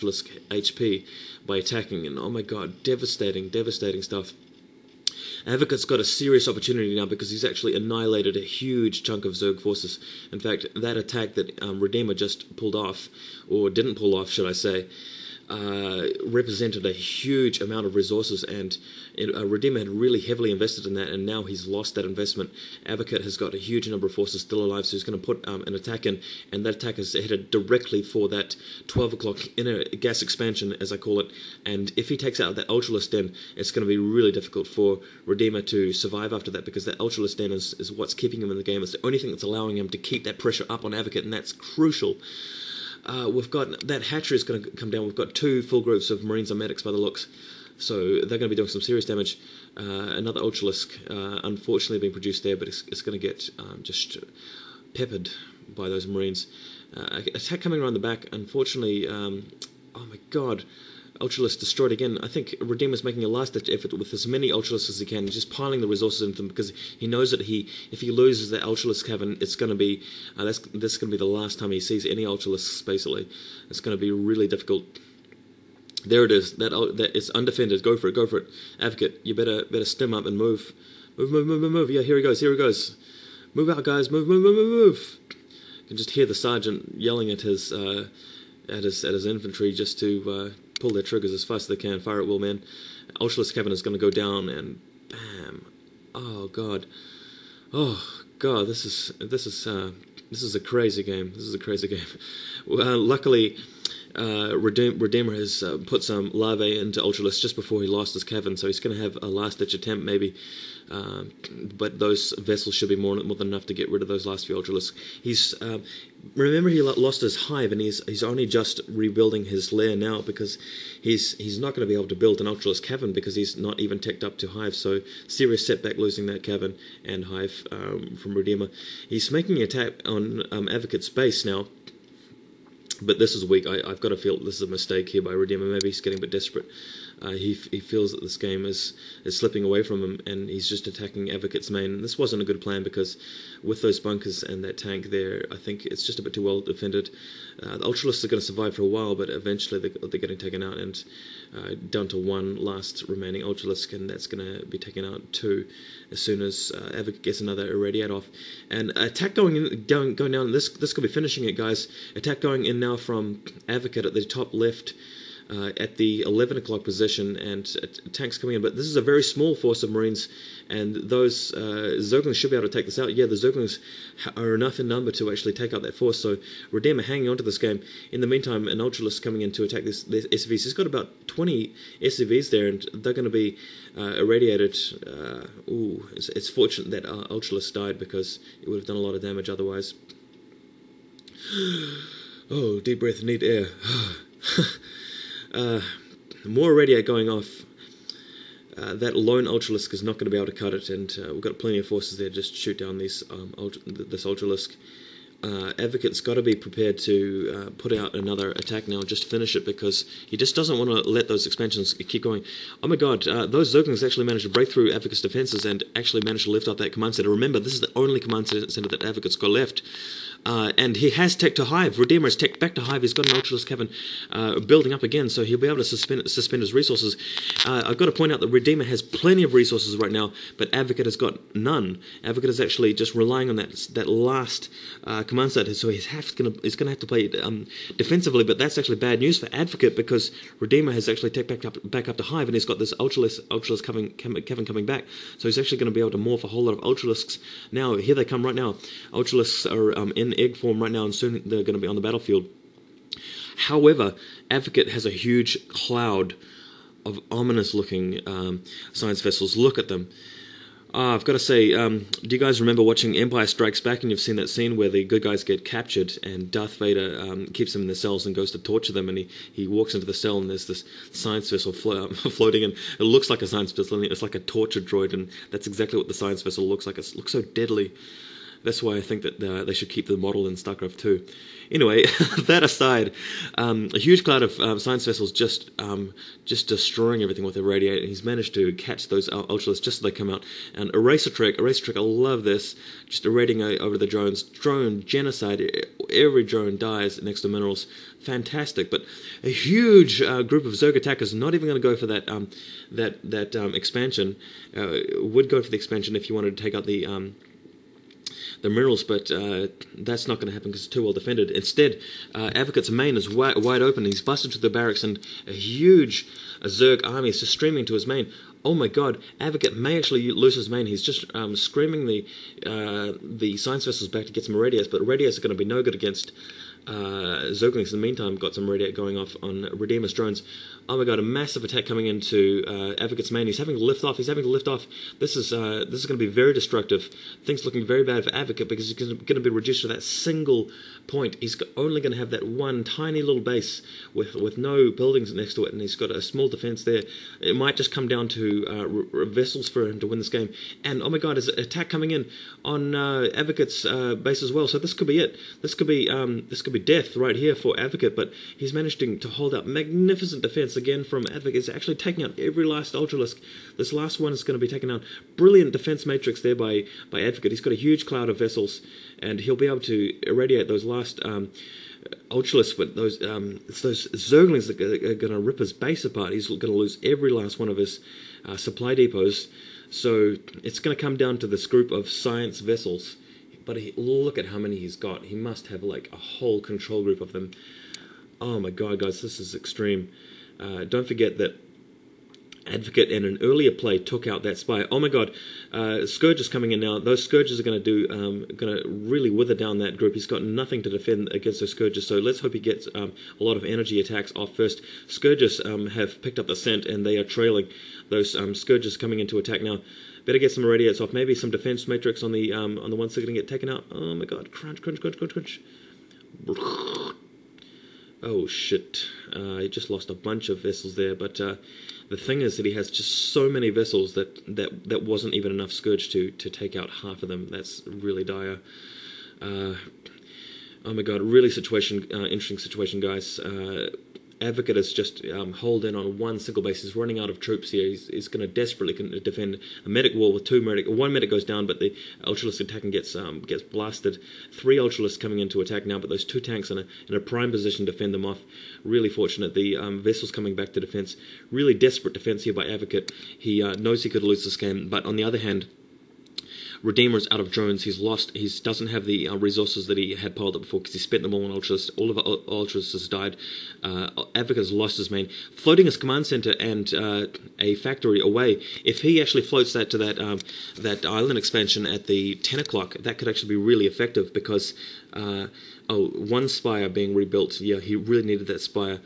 HP by attacking, and oh my god, devastating stuff. Advocate's got a serious opportunity now because he's actually annihilated a huge chunk of Zerg forces. In fact, that attack that RedeemeR just pulled off, or didn't pull off, should I say, represented a huge amount of resources, and RedeemeR had really heavily invested in that, and now he's lost that investment. Advocate has got a huge number of forces still alive, so he's going to put an attack in, and that attack is headed directly for that 12 o'clock inner gas expansion, as I call it, and if he takes out that Ultralisk Den, it's going to be really difficult for RedeemeR to survive after that, because that Ultralisk Den is what's keeping him in the game. It's the only thing that's allowing him to keep that pressure up on Advocate, and that's crucial. We've got that hatchery is going to come down. We've got 2 full groups of Marines and medics by the looks, so they're going to be doing some serious damage. Another Ultralisk, unfortunately, being produced there, but it's going to get just peppered by those Marines. Attack coming around the back. Unfortunately, oh my god, Ultralisk destroyed again. I think RedeemeR's making a last-ditch effort with as many Ultralisks as he can, just piling the resources into them, because he knows that if he loses that Ultralisk cavern, it's going to be this is going to be the last time he sees any Ultralisks. Basically, it's going to be really difficult. There it is. That it's undefended. Go for it. Advocate, you better stem up and move. Yeah, here he goes. Move out, guys. Move. You can just hear the sergeant yelling at his infantry just to pull their triggers as fast as they can. Fire at will, man. Ultralisk cavern is going to go down, and bam. Oh god. This is a crazy game. Well, luckily, RedeemeR has put some larvae into Ultralisk just before he lost his cavern, so he's going to have a last-ditch attempt maybe. But those vessels should be more than enough to get rid of those last few Ultralisks. Remember, he lost his hive, and he's only just rebuilding his lair now, because he's not going to be able to build an Ultralisk cavern because he's not even teched up to hive. So serious setback losing that cavern and hive from RedeemeR. He's making an attack on Advocate's base now. But this is weak. I've got to feel this is a mistake here by RedeemeR. Maybe he's getting a bit desperate. He feels that this game is slipping away from him, and he's just attacking Advocate's main. This wasn't a good plan, because with those bunkers and that tank there, I think it's just a bit too well defended. The Ultralisks are going to survive for a while, but eventually they're getting taken out, and down to 1 last remaining Ultralisk, and that's going to be taken out too as soon as Advocate gets another irradiate off. And attack going down. This could be finishing it, guys. Attack going in now from Advocate at the top left. At the 11 o'clock position, and tanks coming in, but this is a very small force of Marines, and those Zerglings should be able to take this out. Yeah, the Zerglings are enough in number to actually take out that force, so RedeemeR hanging on to this game. In the meantime, an Ultralisk coming in to attack this SCVs. He's got about 20 SCVs there, and they're going to be irradiated. It's fortunate that Ultralisk died, because it would have done a lot of damage otherwise. Oh, deep breath, need air. More irradiate going off. That lone Ultralisk is not going to be able to cut it, and we've got plenty of forces there just to shoot down this Ultralisk. Advocate's got to be prepared to put out another attack now and just finish it, because he just doesn't want to let those expansions keep going. Oh my god, those Zerglings actually managed to break through Advocate's defenses and actually managed to lift up that command center. Remember, this is the only command center that Advocate's got left. And he has tech to hive. RedeemeR has tech back to hive. He's got an Ultralisk cavern building up again, so he'll be able to suspend his resources. I've got to point out that RedeemeR has plenty of resources right now, but Advocate has got none. Advocate is actually just relying on that last command set, so he's going to have to play defensively. But that's actually bad news for Advocate, because RedeemeR has actually tech back up to hive, and he's got this Ultralisk cavern coming back, so he's actually going to be able to morph a whole lot of Ultralisks. Now here they come right now. Ultralisks are in egg form right now, and soon they're going to be on the battlefield. However, Advocate has a huge cloud of ominous-looking science vessels. Look at them. I've got to say, do you guys remember watching Empire Strikes Back, and you've seen that scene where the good guys get captured, and Darth Vader keeps them in the cells and goes to torture them, and he walks into the cell, and there's this science vessel floating, and it looks like a science vessel, and it's like a torture droid, and that's exactly what the science vessel looks like. It looks so deadly. That's why I think that they should keep the model in StarCraft 2. Anyway, that aside, a huge cloud of science vessels just destroying everything with their radiator. He's managed to catch those Ultralisks just as they come out. And Eraser Trek, I love this. Just irradiating over the drones. Drone genocide. Every drone dies next to minerals. Fantastic. But a huge group of Zerg attackers not even going to go for that expansion. Would go for the expansion if you wanted to take out the minerals, but that's not going to happen because it's too well defended. Instead, Advocate's main is wide open. He's busted to the barracks, and a huge Zerg army is just streaming to his main. Oh my god, Advocate may actually lose his main. He's just screaming the science vessels back to get some irradiators, but irradiators are going to be no good against Zerglings. In the meantime, got some radiate going off on RedeemeR's drones. Oh my god, a massive attack coming into Advocate's main. He's having to lift off. This is going to be very destructive. Things looking very bad for Advocate because he's going to be reduced to that single point. He's only going to have that one tiny little base with no buildings next to it, and he's got a small defense there. It might just come down to vessels for him to win this game. And oh my god, there's an attack coming in on Advocate's base as well. So this could be it. This could be death right here for Advocate, but he's managing to hold out magnificent defense again from Advocate. He's actually taking out every last Ultralisk. This last one is going to be taken out. Brilliant defense matrix there by Advocate. He's got a huge cloud of vessels, and he'll be able to irradiate those last Ultralisks, but it's those Zerglings that are going to rip his base apart. He's going to lose every last one of his supply depots. So it's going to come down to this group of science vessels. But look at how many he's got. He must have like a whole control group of them. Oh my god, guys, this is extreme. Don't forget that Advocate in an earlier play took out that spy. Oh my god, Scourge is coming in now. Those Scourges are going to really wither down that group. He's got nothing to defend against those Scourges, so let's hope he gets a lot of energy attacks off first. Scourges have picked up the scent, and they are trailing those Scourges coming into attack now. Better get some irradiates off. Maybe some defense matrix on the ones that are going to get taken out. Oh my god, crunch. Oh shit, he just lost a bunch of vessels there, but the thing is that he has just so many vessels that wasn't even enough Scourge to take out half of them. That's really dire. Oh my god, really interesting situation, guys. Advocate is just holed in on one single base. He's running out of troops here. He's going to desperately defend a medic wall with one medic goes down, but the Ultralisk attacking gets blasted. 3 Ultralisks coming into attack now, but those 2 tanks in a prime position to fend them off. Really fortunate. The vessels coming back to defense. Really desperate defense here by Advocate. He knows he could lose this game, but on the other hand, RedeemeR's out of drones. He's lost. He doesn't have the resources that he had piled up before because he spent them all on Ultralisk. All of Ultralisk has died. Advocate's lost his main. Floating his command center and a factory away. If he actually floats that to that island expansion at the 10 o'clock, that could actually be really effective because one spire being rebuilt. Yeah, he really needed that spire.